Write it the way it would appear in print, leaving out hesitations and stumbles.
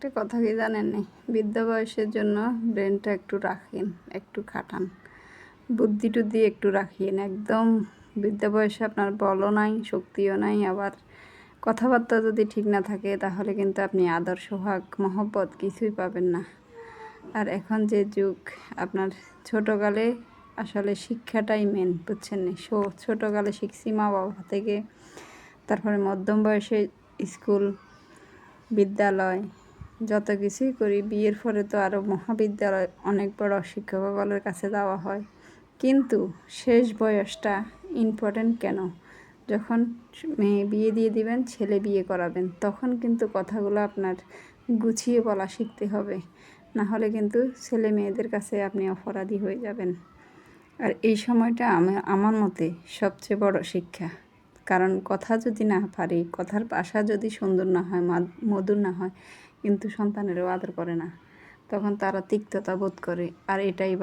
একটা কথা কি জানেন নি, বৃদ্ধ বয়সের জন্য ব্রেনটা একটু রাখেন, একটু খাটান, বুদ্ধি টুদ্ধি একটু রাখিয়েন। একদম বৃদ্ধ বয়সে আপনার বলও নাই, শক্তিও নাই, আবার কথাবার্তা যদি ঠিক না থাকে তাহলে কিন্তু আপনি আদর সোহাগ মহব্বত কিছুই পাবেন না। আর এখন যে যুগ, আপনার ছোটোকালে আসলে শিক্ষাটাই মেন, বুঝছেন না? ছোটোকালে শিখছি মা বাবা থেকে, তারপরে মধ্যম বয়সে স্কুল বিদ্যালয় যত কিছুই করি, বিয়ের পরে তো আরও মহাবিদ্যালয় অনেক বড় শিক্ষকগণের কাছে যাওয়া হয়। কিন্তু শেষ বয়সটা ইম্পর্টেন্ট কেন? যখন মেয়ে বিয়ে দিয়ে দিবেন, ছেলে বিয়ে করাবেন, তখন কিন্তু কথাগুলো আপনার গুছিয়ে বলা শিখতে হবে, না হলে কিন্তু ছেলে মেয়েদের কাছে আপনি অপরাধী হয়ে যাবেন। আর এই সময়টা আমার মতে সবচেয়ে বড় শিক্ষা। কারণ কথা যদি না পারি, কথার ভাষা যদি সুন্দর না হয়, মধুর না হয়, কিন্তু সন্তানেরও আদর করে না, তখন তারা তিক্ততা বোধ করে। আর এটাই